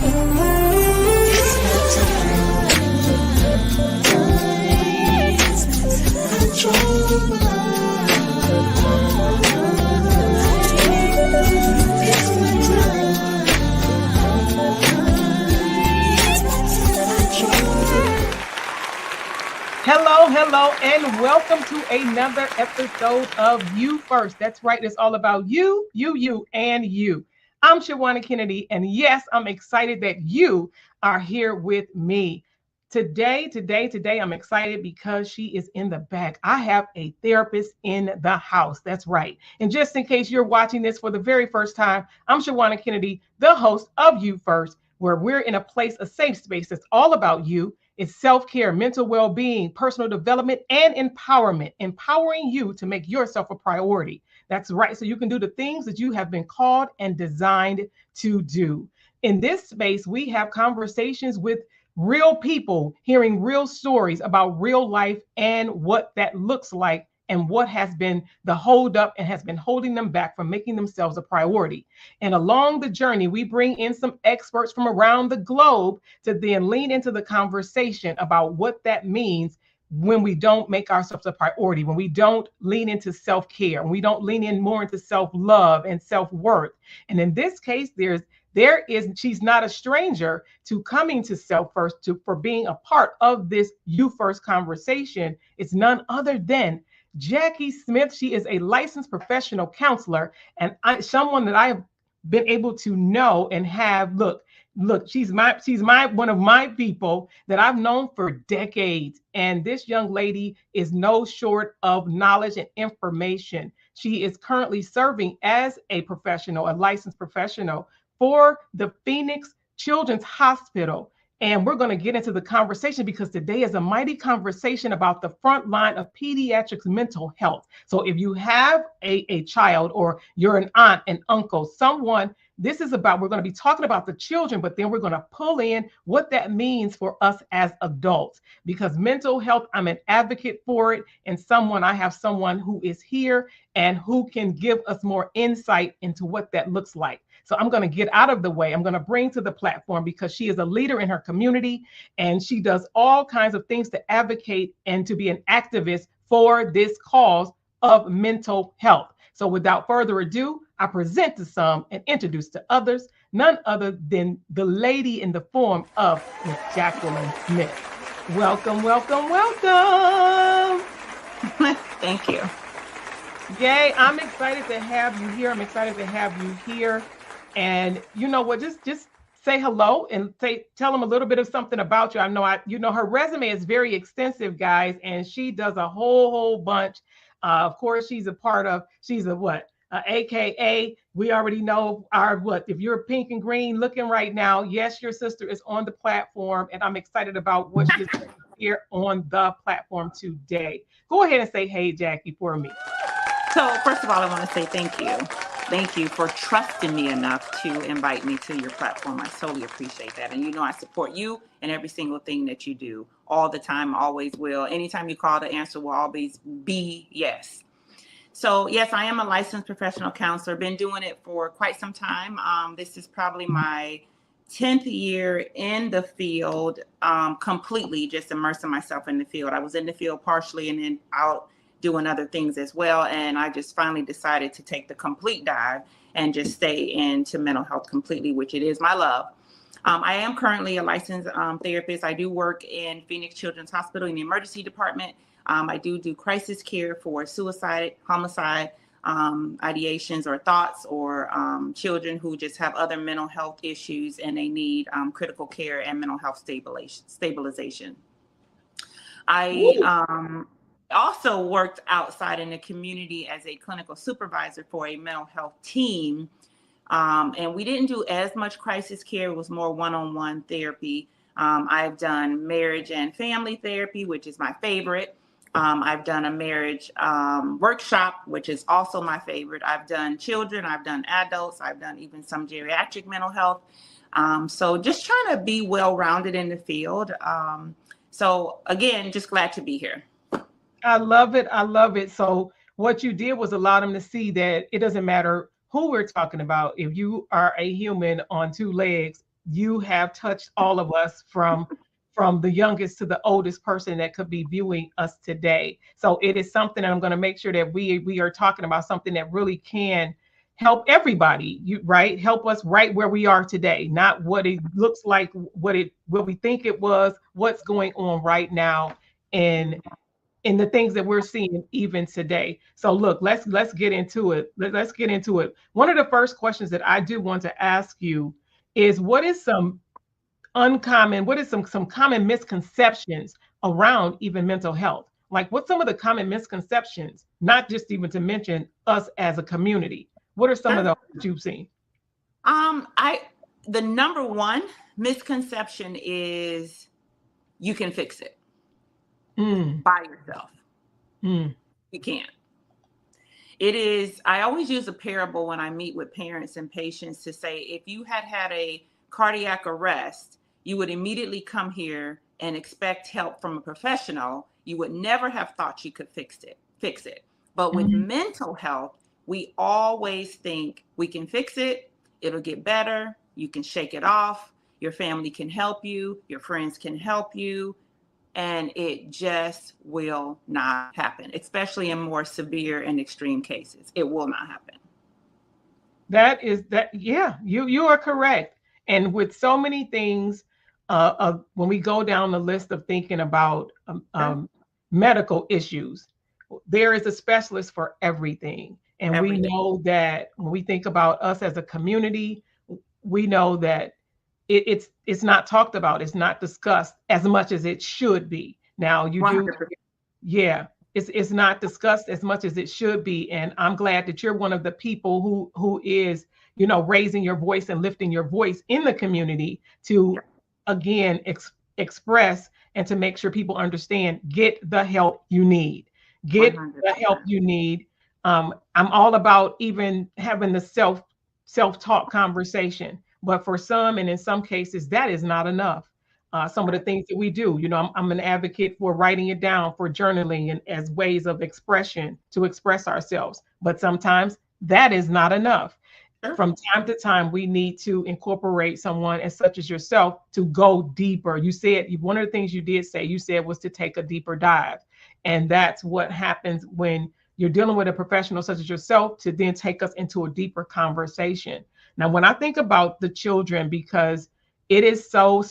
Hello, and welcome to another episode of You First. That's right. It's all about you, and you. I'm Shawanna Kennedy, and yes, I'm excited that you are here with me. Today, I'm excited because she is in the back. I have a therapist in the house. That's right. And just in case you're watching this for the very first time, I'm Shawanna Kennedy, the host of You First, where we're in a place, a safe space that's all about you. It's self-care, mental well-being, personal development, and empowerment, empowering you to make yourself a priority. That's right. So you can do the things that you have been called and designed to do. In this space, we have conversations with real people, hearing real stories about real life and what that looks like and what has been the holdup and has been holding them back from making themselves a priority. And along the journey, we bring in some experts from around the globe to then lean into the conversation about what that means when we don't make ourselves a priority, when we don't lean into self-care, when we don't lean in more into self-love and self-worth. And in this case, she's not a stranger to coming to Self First for being a part of this You First conversation. It's none other than Jackie Smith. She is a licensed professional counselor and someone that I have been able to know and have. Look, she's one of my people that I've known for decades. And this young lady is no short of knowledge and information. She is currently serving as a licensed professional for the Phoenix Children's Hospital. And we're going to get into the conversation because today is a mighty conversation about the front line of pediatric mental health. So if you have a child or you're an aunt, an uncle, someone, we're going to be talking about the children, but then we're going to pull in what that means for us as adults. Because mental health, I'm an advocate for it, and I have someone who is here and who can give us more insight into what that looks like. So I'm going to get out of the way. I'm going to bring to the platform because she is a leader in her community and she does all kinds of things to advocate and to be an activist for this cause of mental health. So without further ado, I present to some and introduce to others, none other than the lady in the form of Miss Jacqueline Smith. Welcome, welcome, welcome. Thank you. Yay, I'm excited to have you here. And you know what, just say hello and tell them a little bit of something about you. I know her resume is very extensive, guys, and she does a whole bunch. Of course, she's a AKA, we already know if you're pink and green looking right now, yes, your sister is on the platform, and I'm excited about what she's here on the platform today. Go ahead and say, hey, Jackie, for me. So first of all, I want to say thank you. Thank you for trusting me enough to invite me to your platform. I totally appreciate that. And I support you in every single thing that you do all the time, always will. Anytime you call, the answer will always be yes. So yes, I am a licensed professional counselor. Been doing it for quite some time. This is probably my 10th year in the field, completely just immersing myself in the field. I was in the field partially and then out doing other things as well. And I just finally decided to take the complete dive and just stay into mental health completely, which it is my love. I am currently a licensed therapist. I do work in Phoenix Children's Hospital in the emergency department. I do crisis care for suicide, homicide, ideations or thoughts, or children who just have other mental health issues and they need critical care and mental health stabilization. I also worked outside in the community as a clinical supervisor for a mental health team. And we didn't do as much crisis care. It was more one-on-one therapy. I've done marriage and family therapy, which is my favorite. I've done a marriage workshop, which is also my favorite. I've done children, I've done adults, I've done even some geriatric mental health. So just trying to be well-rounded in the field. So again, just glad to be here. I love it. I love it. So what you did was allow them to see that it doesn't matter who we're talking about. If you are a human on two legs, you have touched all of us from the youngest to the oldest person that could be viewing us today. So it is something that I'm going to make sure that we are talking about, something that really can help everybody, right? Help us right where we are today, not what it looks like, what we think it was, what's going on right now in the things that we're seeing even today. So look, let's get into it. Let's get into it. One of the first questions that I do want to ask you is, what is some common misconceptions around even mental health? Like, what's some of the common misconceptions, not just even to mention us as a community? What are some of those that you've seen? The number one misconception is you can fix it by yourself. You can't. It is, I always use a parable when I meet with parents and patients to say, if you had a cardiac arrest, you would immediately come here and expect help from a professional. You would never have thought you could fix it. But with mental health, we always think we can fix it. It'll get better. You can shake it off. Your family can help you. Your friends can help you. And it just will not happen, especially in more severe and extreme cases. It will not happen. Yeah, you are correct. And with so many things, when we go down the list of thinking about medical issues, there is a specialist for everything. And we know that when we think about us as a community, we know that it's not talked about, it's not discussed as much as it should be. Now you 100%. Yeah, it's not discussed as much as it should be. And I'm glad that you're one of the people who is, raising your voice and lifting your voice in the community to, again, express and to make sure people understand, get the help you need. Get 100%. The help you need. I'm all about even having the self-talk conversation. But for some, and in some cases, that is not enough. Some of the things that we do, I'm an advocate for writing it down, for journaling, and as ways of expression to express ourselves. But sometimes that is not enough. From time to time, we need to incorporate someone as such as yourself to go deeper. You said, one of the things you did say, you said, was to take a deeper dive. And that's what happens when you're dealing with a professional such as yourself, to then take us into a deeper conversation. Now, when I think about the children, because it is so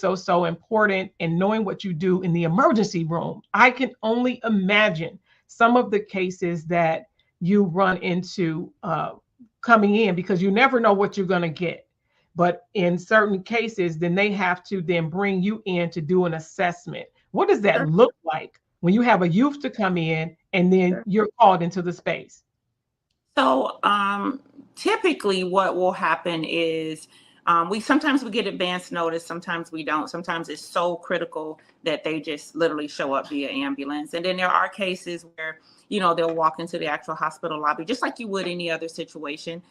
important in knowing what you do in the emergency room, I can only imagine some of the cases that you run into coming in, because you never know what you're going to get. But in certain cases, then they have to then bring you in to do an assessment. What does that look like when you have a youth to come in and then you're called into the space? So typically what will happen is sometimes we get advance notice, sometimes we don't. Sometimes it's so critical that they just literally show up via ambulance. And then there are cases where, they'll walk into the actual hospital lobby, just like you would any other situation.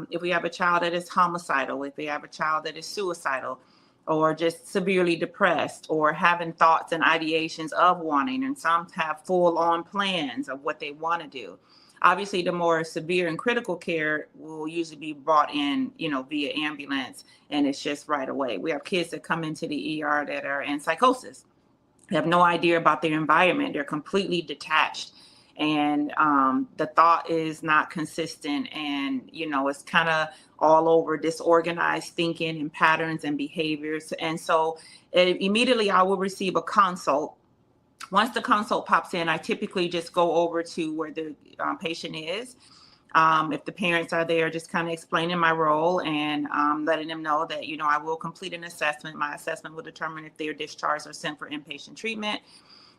If we have a child that is homicidal, if we have a child that is suicidal, or just severely depressed, or having thoughts and ideations of wanting, and some have full-on plans of what they want to do. Obviously, the more severe and critical care will usually be brought in, via ambulance, and it's just right away. We have kids that come into the ER that are in psychosis. They have no idea about their environment. They're completely detached, and the thought is not consistent, and, it's kind of all over disorganized thinking and patterns and behaviors. And so immediately I will receive a consult. Once the consult pops in, I typically just go over to where the patient is. If the parents are there, just kind of explaining my role and letting them know that, I will complete an assessment. My assessment will determine if they're discharged or sent for inpatient treatment.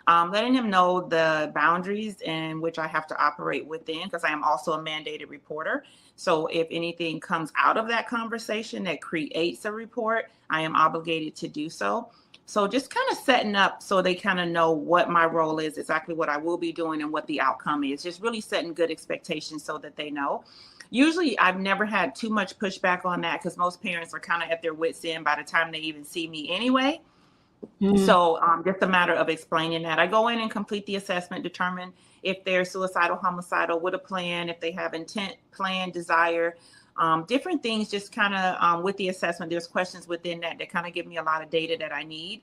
Letting them know the boundaries in which I have to operate within, because I am also a mandated reporter. So if anything comes out of that conversation that creates a report, I am obligated to do so. So just kind of setting up so they kind of know what my role is, exactly what I will be doing and what the outcome is. Just really setting good expectations so that they know. Usually I've never had too much pushback on that, because most parents are kind of at their wits' end by the time they even see me anyway. So just a matter of explaining that. I go in and complete the assessment, determine if they're suicidal, homicidal, with a plan, if they have intent, plan, desire, different things, just kind of with the assessment. There's questions within that kind of give me a lot of data that I need.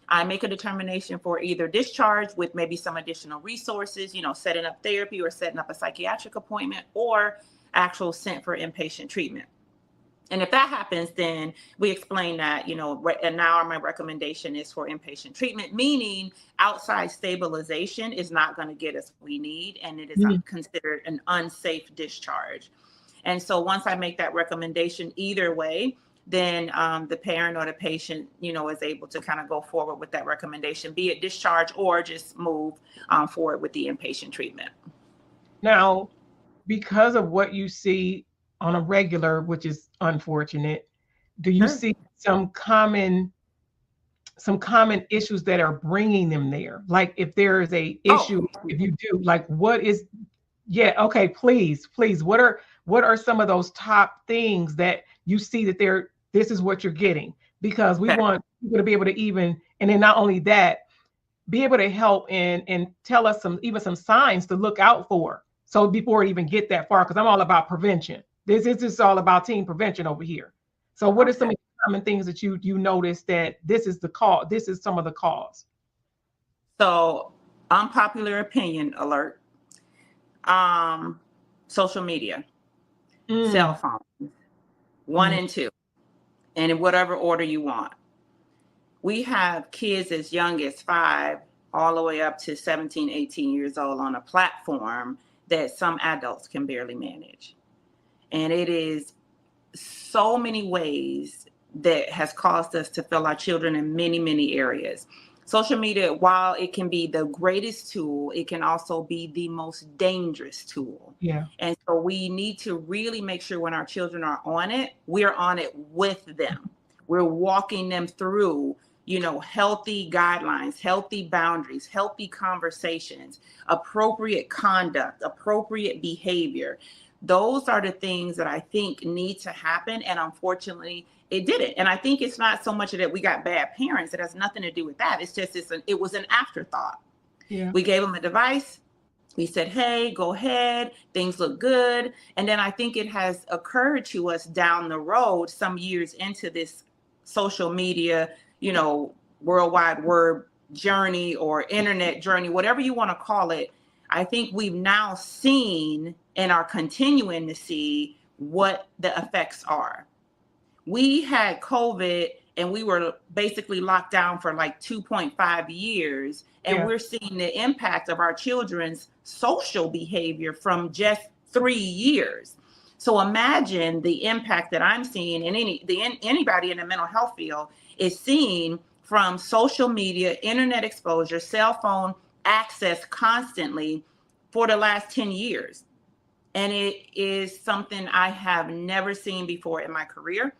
I make a determination for either discharge with maybe some additional resources, setting up therapy or setting up a psychiatric appointment, or actual sent for inpatient treatment. And if that happens, then we explain that, and now my recommendation is for inpatient treatment, meaning outside stabilization is not going to get us what we need, and it is considered an unsafe discharge. And so once I make that recommendation either way, then the parent or the patient, is able to kind of go forward with that recommendation, be it discharge or just move forward with the inpatient treatment. Now, because of what you see on a regular, which is unfortunate, do you see some common issues that are bringing them there? Like if there is a issue, if you do, like what is, okay, please, what are some of those top things that you see that this is what you're getting? Because we want people to be able to even, and then not only that, be able to help and tell us some signs to look out for. So before it even get that far, because I'm all about prevention. This is just all about teen prevention over here. So what are some of the common things that you notice that this is the cause? This is some of the cause. So unpopular opinion alert. Social media, cell phones, 1 and 2, and in whatever order you want. We have kids as young as 5 all the way up to 17, 18 years old on a platform that some adults can barely manage. And it is so many ways that has caused us to fail our children in many, many areas. Social media, while it can be the greatest tool, it can also be the most dangerous tool. Yeah. And so we need to really make sure when our children are on it, we're on it with them. We're walking them through, healthy guidelines, healthy boundaries, healthy conversations, appropriate conduct, appropriate behavior. Those are the things that I think need to happen. And unfortunately, it didn't. And I think it's not so much that we got bad parents. It has nothing to do with that. It's just, it was an afterthought. Yeah. We gave them a device. We said, hey, go ahead. Things look good. And then I think it has occurred to us down the road, some years into this social media, worldwide word journey or internet journey, whatever you want to call it. I think we've now seen and are continuing to see what the effects are. We had COVID and we were basically locked down for like 2.5 years. And we're seeing the impact of our children's social behavior from just 3 years. So imagine the impact that I'm seeing, and anybody in the mental health field is seeing from social media, internet exposure, cell phone access constantly for the last 10 years. And it is something I have never seen before in my career.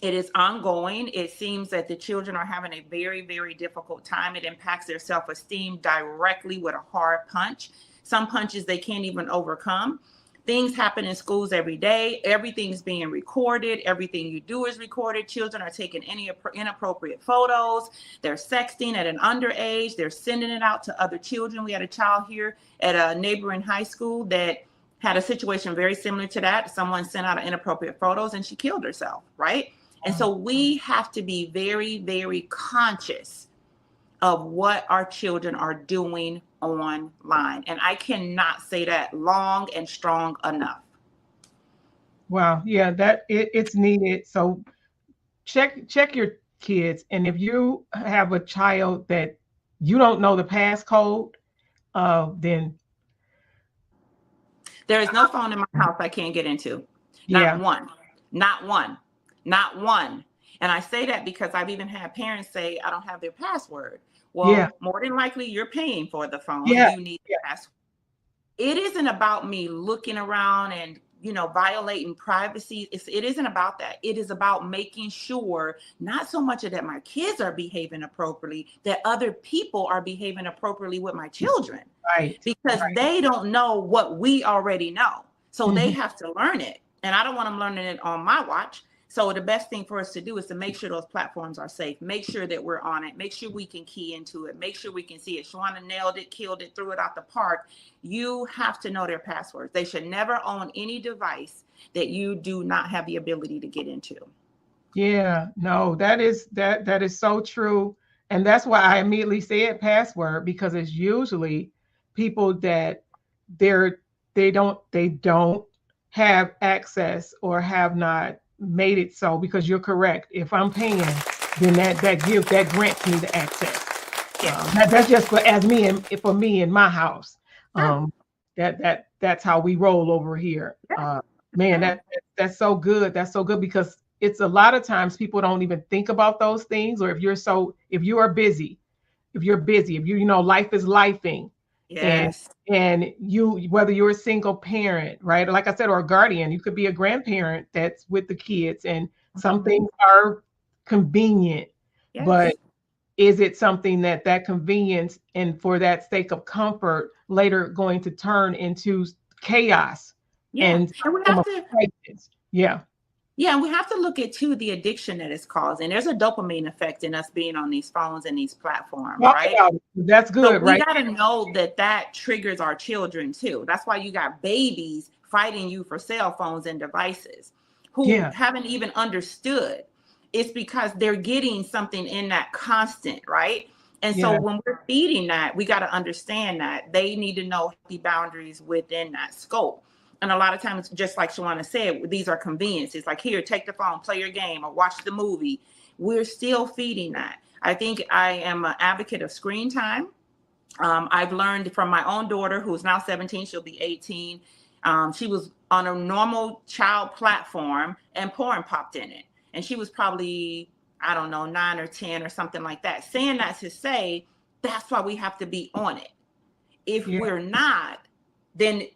It is ongoing. It seems that the children are having a very, very difficult time. It impacts their self-esteem directly with a hard punch. Some punches they can't even overcome. Things happen in schools every day. Everything's being recorded. Everything you do is recorded. Children are taking any inappropriate photos. They're sexting at an underage. They're sending it out to other children. We had a child here at a neighboring high school that had a situation very similar to that. Someone sent out inappropriate photos and she killed herself, right? And so we have to be very, very conscious of what our children are doing online. And I cannot say that long and strong enough. Wow. Yeah, it's needed. So check your kids. And if you have a child that you don't know the passcode, then there is no phone in my house I can't get into. Not one. And I say that because I've even had parents say, I don't have their password. Well, more than likely you're paying for the phone. You need the password. It isn't about me looking around and, violating privacy. It isn't about that. It is about making sure not so much that my kids are behaving appropriately, that other people are behaving appropriately with my children. Right. Because they don't know what we already know. So they have to learn it. And I don't want them learning it on my watch. So the best thing for us to do is to make sure those platforms are safe. Make sure that we're on it. Make sure we can key into it. Make sure we can see it. Shawanna nailed it, killed it, threw it out the park. You have to know their passwords. They should never own any device that you do not have the ability to get into. Yeah, no, that is so true. And that's why I immediately said password, because it's usually people that they're they don't have access or have not made it so, because you're correct. If I'm paying, then that grants me the access. Yeah. That's just for me in my house. Sure. That's how we roll over here. Yeah. Man, Sure. that's so good. That's so good, because it's a lot of times people don't even think about those things. Or if you are busy, if you know life is lifing, and Yes. you, whether you're a single parent, right, or like I said, or a guardian, you could be a grandparent that's with the kids, and some things are convenient, but Yes. is it something that convenience and for that sake of comfort later going to turn into chaos Yeah. and And we some have of to, crisis? Yeah. yeah, and we have to look at too the addiction that it's causing. There's a dopamine effect in us being on these phones and these platforms, Talk right? about it. That's So good, we right? got to know that that triggers our children too. That's why you got babies fighting you for cell phones and devices who Yeah. haven't even understood. It's because they're getting something in that constant, right? And so Yeah. when we're feeding that, we got to understand that they need to know the boundaries within that scope. And a lot of times, just like Shawanna said, these are conveniences. Like, here, take the phone, play your game, or watch the movie. We're still feeding that. I think I am an advocate of screen time. I've learned from my own daughter, who's now 17, she'll be 18. She was on a normal child platform and porn popped in it. And she was probably, I don't know, 9 or 10 or something like that. Saying that to say, that's why we have to be on it. If Yeah. we're not, then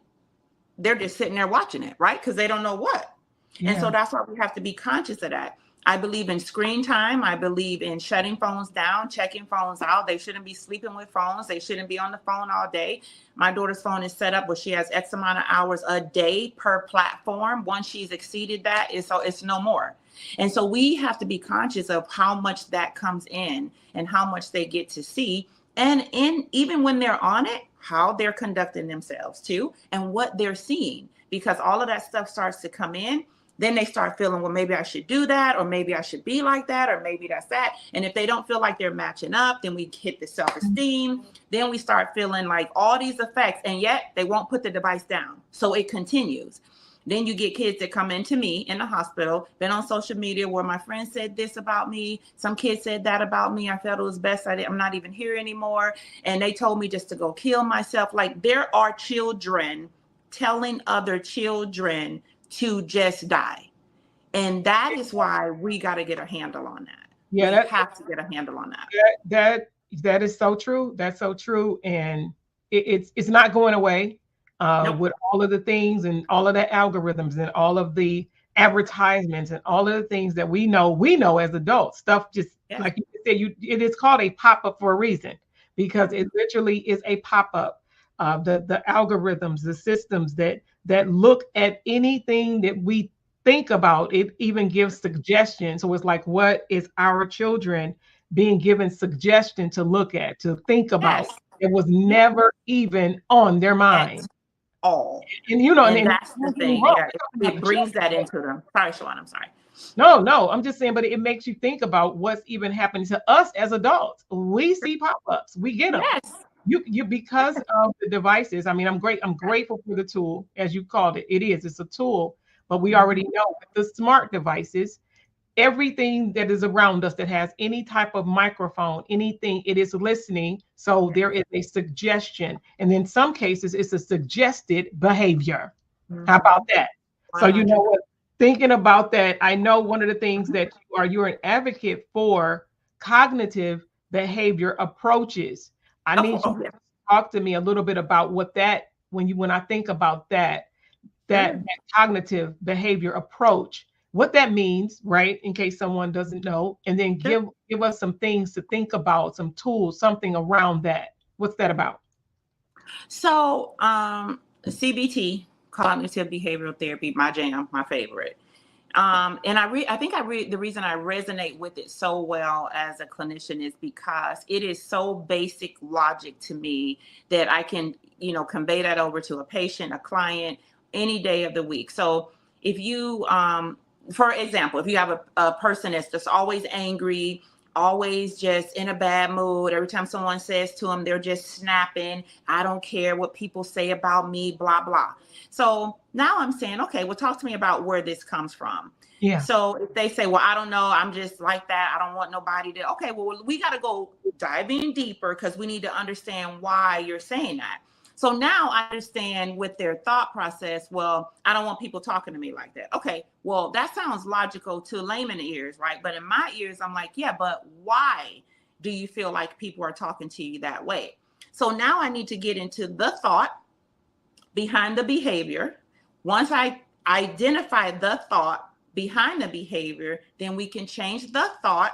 they're just sitting there watching it, right? Because they don't know what. And so Yeah. that's why we have to be conscious of that. I believe in screen time. I believe in shutting phones down, checking phones out. They shouldn't be sleeping with phones. They shouldn't be on the phone all day. My daughter's phone is set up where she has X amount of hours a day per platform. Once she's exceeded that, it's no more. And so we have to be conscious of how much that comes in and how much they get to see. And even when they're on it, how they're conducting themselves too, and what they're seeing, because all of that stuff starts to come in. Then they start feeling, well, maybe I should do that, or maybe I should be like that, or maybe that's that. And if they don't feel like they're matching up, then we hit the self-esteem. Then we start feeling like all these effects, and yet they won't put the device down. So it continues. Then you get kids that come into me in the hospital, been on social media where my friend said this about me. Some kid said that about me. I felt it was best. I'm not even here anymore. And they told me just to go kill myself. Like, there are children telling other children to just die. And that is why we got to get a handle on that. Yeah. We have to get a handle on that. That is so true. That's so true. And it's not going away Nope. with all of the things and all of the algorithms and all of the advertisements and all of the things that we know as adults. Stuff just Yes. like you said, it is called a pop-up for a reason, because it literally is a pop-up. The algorithms, the systems that look at anything that we think about, it even gives suggestions. So it's like, what is our children being given suggestion to look at, to think about? Yes. It was never even on their mind. At all. And you know, And and that's the don't get me thing. wrong, Yeah. we're talking about It the brings that children. into them. Sorry, Shawanna, I'm sorry. No, I'm just saying, but it makes you think about what's even happening to us as adults. We see pop-ups, we get them. Yes. You because of the devices. I mean, I'm grateful for the tool, as you called it. It's a tool, but we already know with the smart devices, everything that is around us that has any type of microphone, anything, it is listening. So there is a suggestion. And in some cases, it's a suggested behavior. How about that? So you know 100. what? Thinking about that, I know one of the things that you're an advocate for cognitive behavior approaches. I need you Oh, to yeah. talk to me a little bit about what that, when I think about that Sure. cognitive behavior approach, what that means, right? In case someone doesn't know, and then Sure. give us some things to think about, some tools, something around that. What's that about? So, CBT, cognitive behavioral therapy, my jam, my favorite. And I think the reason I resonate with it so well as a clinician is because it is so basic logic to me that I can, convey that over to a patient, a client, any day of the week. So if you, for example, if you have a person that's just always angry, always just in a bad mood, every time someone says to them, they're just snapping, I don't care what people say about me, blah, blah. So now I'm saying, okay, well, talk to me about where this comes from. Yeah. So if they say, well, I don't know, I'm just like that, I don't want nobody to, okay, well, we got to go diving deeper because we need to understand why you're saying that. So now I understand with their thought process, well, I don't want people talking to me like that. Okay, well, that sounds logical to layman ears, right? But in my ears, I'm like, yeah, but why do you feel like people are talking to you that way? So now I need to get into the thought behind the behavior. Once I identify the thought behind the behavior, then we can change the thought,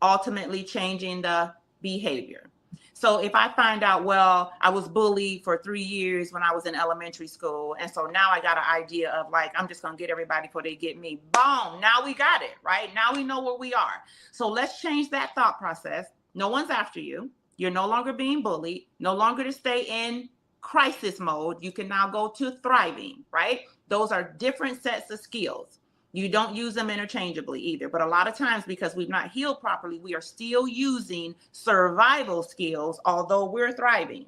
ultimately changing the behavior. So if I find out, well, I was bullied for 3 years when I was in elementary school, and so now I got an idea of like, I'm just going to get everybody before they get me. Boom. Now we got it, right? Now we know where we are. So let's change that thought process. No one's after you. You're no longer being bullied, no longer to stay in crisis mode. You can now go to thriving, right? Those are different sets of skills. You don't use them interchangeably either. But a lot of times, because we've not healed properly, we are still using survival skills, although we're thriving,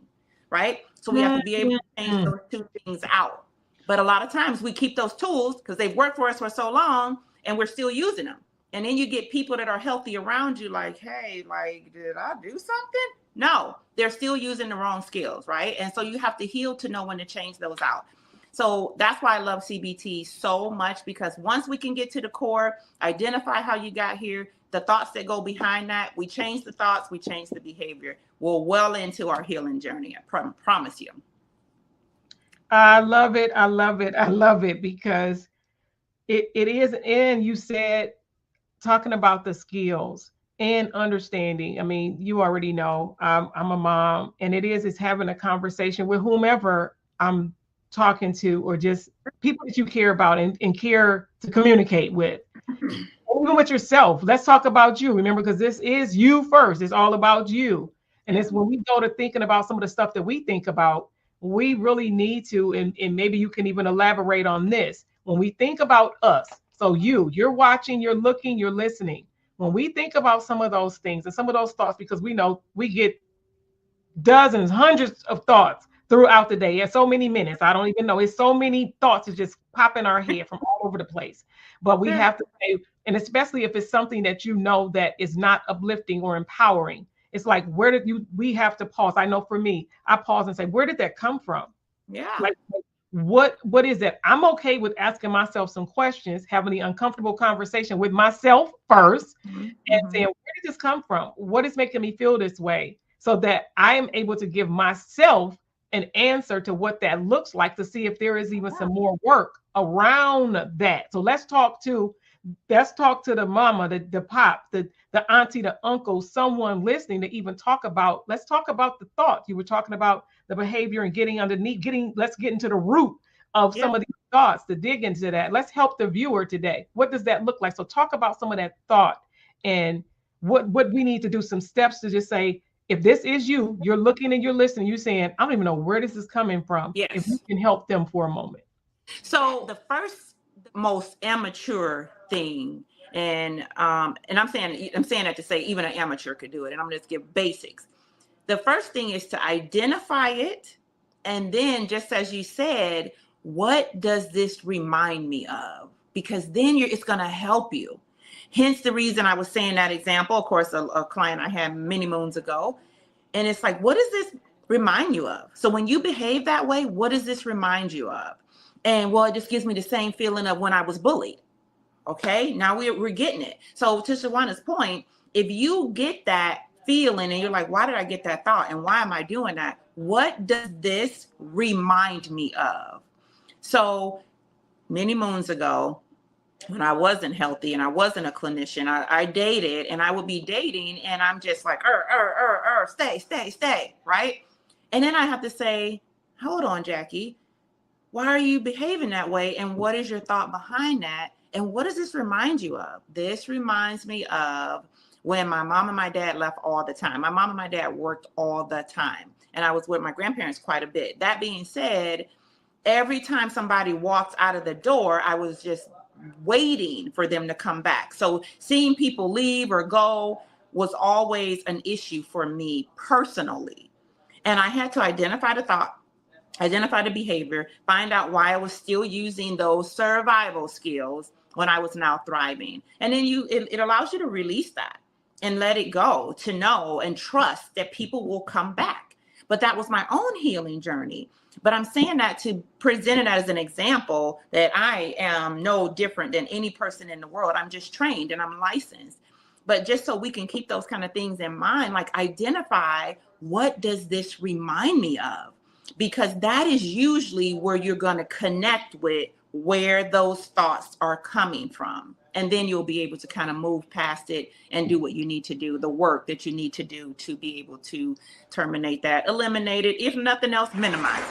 right? So we have to be able to change those two things out. But a lot of times we keep those tools because they've worked for us for so long and we're still using them. And then you get people that are healthy around you like, hey, like, did I do something? No, they're still using the wrong skills, right? And so you have to heal to know when to change those out. So that's why I love CBT so much, because once we can get to the core, identify how you got here, the thoughts that go behind that, we change the thoughts, we change the behavior. We're well into our healing journey. I promise you. I love it. I love it. I love it because it is. And you said, talking about the skills and understanding. I mean, you already know I'm a mom, and it's having a conversation with whomever I'm talking to, or just people that you care about and care to communicate with. Even with yourself. Let's talk about you. Remember, because this is you first. It's all about you. And it's when we go to thinking about some of the stuff that we think about, we really need to, and maybe you can even elaborate on this. When we think about us, so you're watching, you're looking, you're listening. When we think about some of those things and some of those thoughts, because we know we get dozens, hundreds of thoughts throughout the day. It's so many minutes. I don't even know. It's so many thoughts that just pop in our head from all over the place. But we have to say, and especially if it's something that you know that is not uplifting or empowering, it's like, we have to pause. I know for me, I pause and say, where did that come from? Yeah. Like, what is that? I'm okay with asking myself some questions, having the uncomfortable conversation with myself first, and saying, where did this come from? What is making me feel this way? So that I am able to give myself an answer to what that looks like, to see if there is even some more work around that. So let's talk to the mama, the pop, the auntie, the uncle, someone listening to even let's talk about the thought. You were talking about the behavior and getting underneath, let's get into the root of some of these thoughts, to dig into that. Let's help the viewer today. What does that look like? So talk about some of that thought and what we need to do, some steps to just say, if this is you're looking and you're listening, you're saying, I don't even know where this is coming from. Yes. If you can help them for a moment. So the first most immature thing, and I'm saying that to say even an amateur could do it, and I'm just give basics. The first thing is to identify it, and then, just as you said, what does this remind me of? Because then it's going to help you. Hence the reason I was saying that example. Of course, a client I had many moons ago, and it's like, what does this remind you of? So when you behave that way, what does this remind you of? And well, it just gives me the same feeling of when I was bullied. Okay, now we're getting it. So to Shawanna's point, if you get that feeling and you're like, why did I get that thought? And why am I doing that? What does this remind me of? So many moons ago, when I wasn't healthy and I wasn't a clinician, I dated, and I would be dating and I'm just like, stay, right? And then I have to say, hold on, Jackie, why are you behaving that way? And what is your thought behind that? And what does this remind you of? This reminds me of when my mom and my dad left all the time. My mom and my dad worked all the time, and I was with my grandparents quite a bit. That being said, every time somebody walked out of the door, I was just waiting for them to come back. So seeing people leave or go was always an issue for me personally. And I had to identify the thought, identify the behavior, find out why I was still using those survival skills when I was now thriving. And then it allows you to release that and let it go, to know and trust that people will come back. But that was my own healing journey. But I'm saying that to present it as an example that I am no different than any person in the world. I'm just trained and I'm licensed. But just so we can keep those kind of things in mind, like identify, what does this remind me of? Because that is usually where you're going to connect with where those thoughts are coming from. And then you'll be able to kind of move past it and do what you need to do, the work that you need to do to be able to terminate that, eliminate it, if nothing else, minimize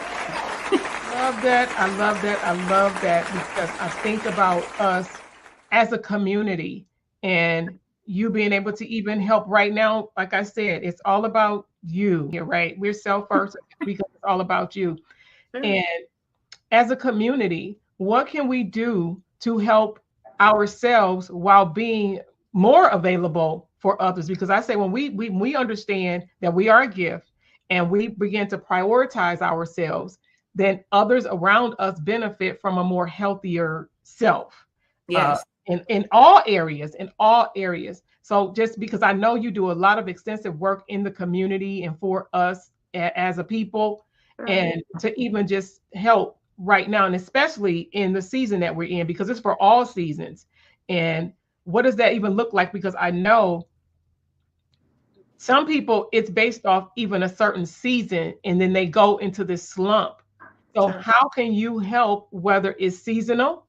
it. Love that. I love that. I love that, because I think about us as a community and you being able to even help right now. Like I said, it's all about you here, right? We're self first because it's all about you. Sure. And as a community, what can we do to help ourselves while being more available for others? Because I say when we understand that we are a gift and we begin to prioritize ourselves, then others around us benefit from a more healthier self. Yes. In all areas, So just because I know you do a lot of extensive work in the community and for us as a people, and to even just help right now, and especially in the season that we're in, because it's for all seasons. And what does that even look like? Because I know some people, it's based off even a certain season, and then they go into this slump. So how can you help, whether it's seasonal,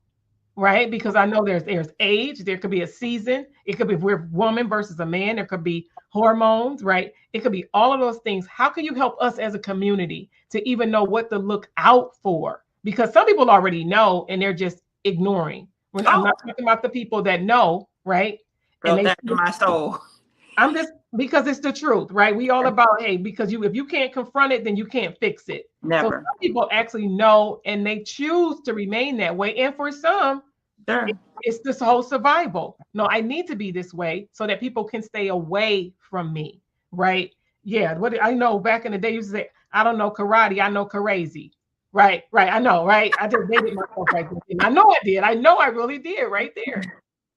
right? Because I know there's age, there could be a season. It could be if we're a woman versus a man. There could be hormones, right? It could be all of those things. How can you help us as a community to even know what to look out for? Because some people already know and they're just ignoring. I'm not talking about the people that know, right? And that's my soul. I'm just, because it's the truth, right? We all about, hey, because if you can't confront it, then you can't fix it. Never. So some people actually know and they choose to remain that way. And for some, it's this whole survival. No, I need to be this way so that people can stay away from me, right? Yeah, what I know back in the day, you used to say, I don't know karate, I know crazy. Right. I know, right? I just dated myself right there. I know I did. I know I really did right there.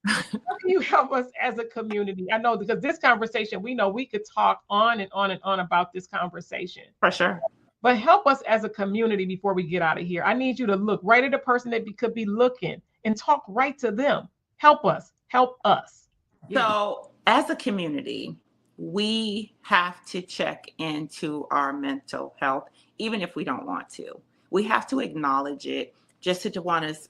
How can you help us as a community? I know, because this conversation, we know we could talk on and on and on about this conversation. For sure. But help us as a community before we get out of here. I need you to look right at the person that could be looking and talk right to them. Help us. Help us. So as a community, we have to check into our mental health, even if we don't want to. We have to acknowledge it. Just to Shawanna's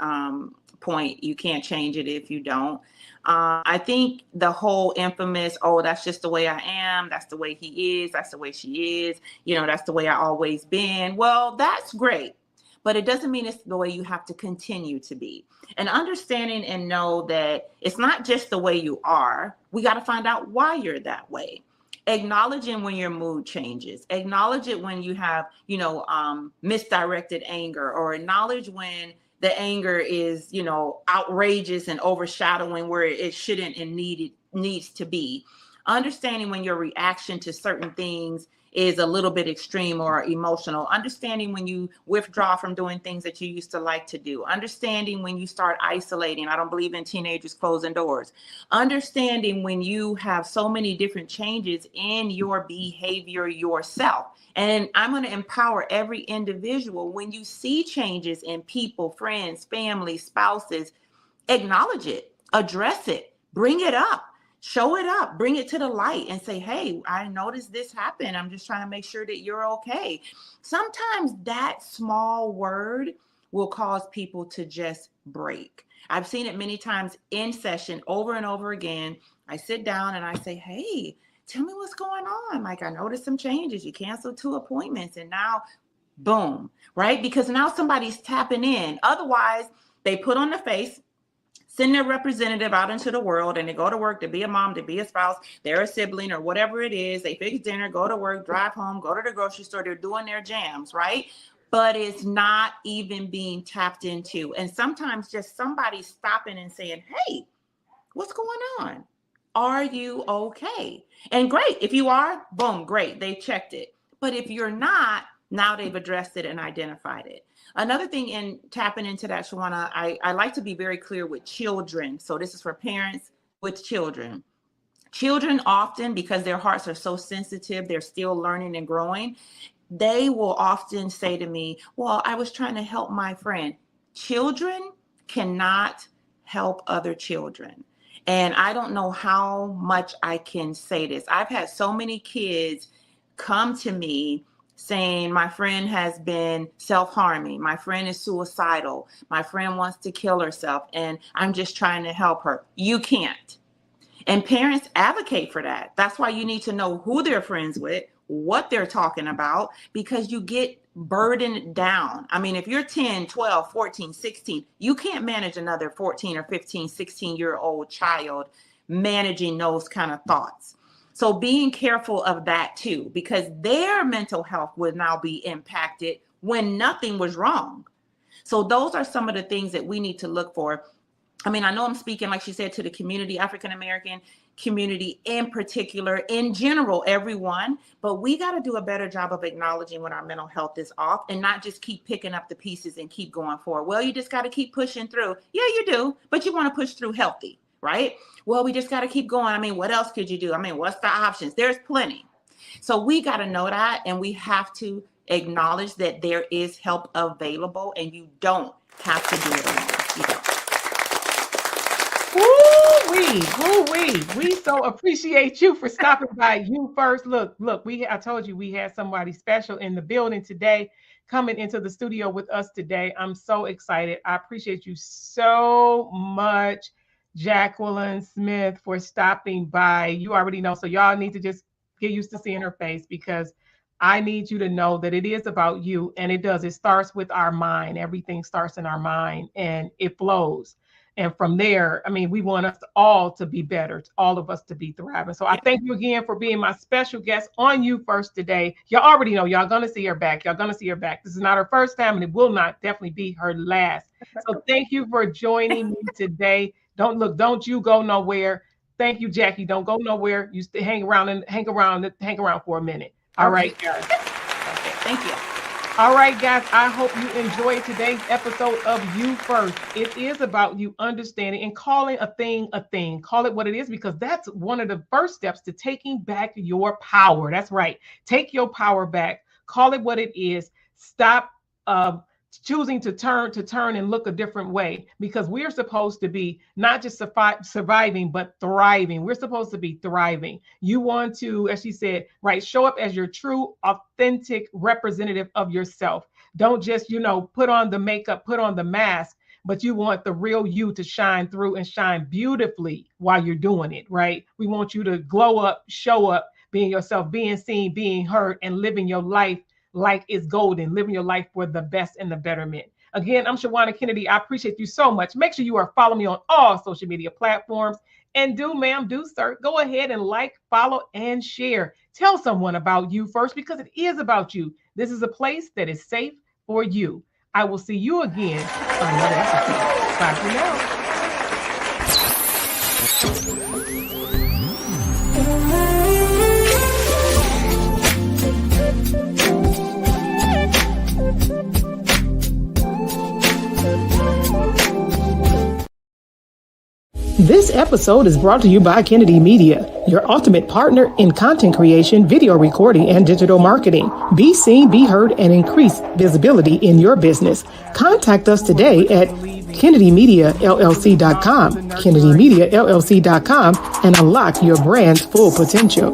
point, you can't change it if you don't. I think the whole infamous, oh, that's just the way I am, that's the way he is, that's the way she is, that's the way I always been. Well, that's great, but it doesn't mean it's the way you have to continue to be. And understanding and know that it's not just the way you are. We got to find out why you're that way. Acknowledging when your mood changes, acknowledge it when you have, misdirected anger, or acknowledge when the anger is, outrageous and overshadowing where it shouldn't and needs to be. Understanding when your reaction to certain things is a little bit extreme or emotional. Understanding when you withdraw from doing things that you used to like to do. Understanding when you start isolating. I don't believe in teenagers closing doors. Understanding when you have so many different changes in your behavior yourself. And I'm going to empower every individual. When you see changes in people, friends, family, spouses, acknowledge it, address it, bring it up. Show it up, bring it to the light and say, hey, I noticed this happen. I'm just trying to make sure that you're okay. Sometimes that small word will cause people to just break. I've seen it many times in session over and over again. I sit down and I say, hey, tell me what's going on. Like, I noticed some changes. You canceled 2 appointments and now boom, right? Because now somebody's tapping in. Otherwise, they put on the face, send their representative out into the world, and they go to work to be a mom, to be a spouse, they're a sibling or whatever it is. They fix dinner, go to work, drive home, go to the grocery store. They're doing their jams, right? but it's not even being tapped into. And sometimes just somebody stopping and saying, hey, what's going on? Are you okay? And great. If you are, boom, great. They checked it. But if you're not, now they've addressed it and identified it. Another thing in tapping into that, Shawanna, I like to be very clear with children. So this is for parents with children. Children often, because their hearts are so sensitive, they're still learning and growing. They will often say to me, well, I was trying to help my friend. Children cannot help other children. And I don't know how much I can say this. I've had so many kids come to me saying, my friend has been self-harming. My friend is suicidal. My friend wants to kill herself. And I'm just trying to help her. You can't. And parents advocate for that. That's why you need to know who they're friends with, what they're talking about, because you get burdened down. I mean, if you're 10, 12, 14, 16, you can't manage another 14 or 15, 16-year-old child managing those kind of thoughts. So being careful of that too, because their mental health will now be impacted when nothing was wrong. So those are some of the things that we need to look for. I mean, I know I'm speaking, like she said, to the community, African-American community in particular, in general, everyone, but we got to do a better job of acknowledging when our mental health is off and not just keep picking up the pieces and keep going forward. Well, you just got to keep pushing through. Yeah, you do, but you want to push through healthy, right? Well, we just got to keep going. I mean, what else could you do? I mean, what's the options? There's plenty. So we got to know that, and we have to acknowledge that there is help available, and you don't have to do it alone. You don't. We so appreciate you for stopping by. You first. Look, I told you we had somebody special in the building today, coming into the studio with us today. I'm so excited. I appreciate you so much, Jacqueline Smith, for stopping by. You already know, so y'all need to just get used to seeing her face, because I need you to know that it is about you, and it does. It starts with our mind. Everything starts in our mind, and it flows. And from there, I mean, we want us all to be better, all of us to be thriving. So I thank you again for being my special guest on You First today. Y'all already know y'all going to see her back. Y'all going to see her back. This is not her first time, and it will not definitely be her last. So thank you for joining me today. Don't you go nowhere. Thank you, Jackie. Don't go nowhere. You stay, hang around for a minute. All right, guys. Thank you. All right, guys, I hope you enjoyed today's episode of You First. It is about you understanding and calling a thing a thing. Call it what it is, because that's one of the first steps to taking back your power. That's right. Take your power back. Call it what it is. Stop choosing to turn and look a different way, because we're supposed to be not just surviving, but thriving. We're supposed to be thriving. You want to, as she said, right, show up as your true, authentic representative of yourself. Don't just, put on the makeup, put on the mask, but you want the real you to shine through and shine beautifully while you're doing it, right? We want you to glow up, show up, being yourself, being seen, being heard, and living your life like it's golden, living your life for the best and the betterment. Again, I'm Shawanna Kennedy. I appreciate you so much. Make sure you are following me on all social media platforms. And do sir, go ahead and like, follow, and share. Tell someone about You First, because it is about you. This is a place that is safe for you. I will see you again on another episode. Bye for now. This episode is brought to you by Kennedy Media, your ultimate partner in content creation, video recording, and digital marketing. Be seen, be heard, and increase visibility in your business. Contact us today at KennedyMediaLLC.com, KennedyMediaLLC.com, and unlock your brand's full potential.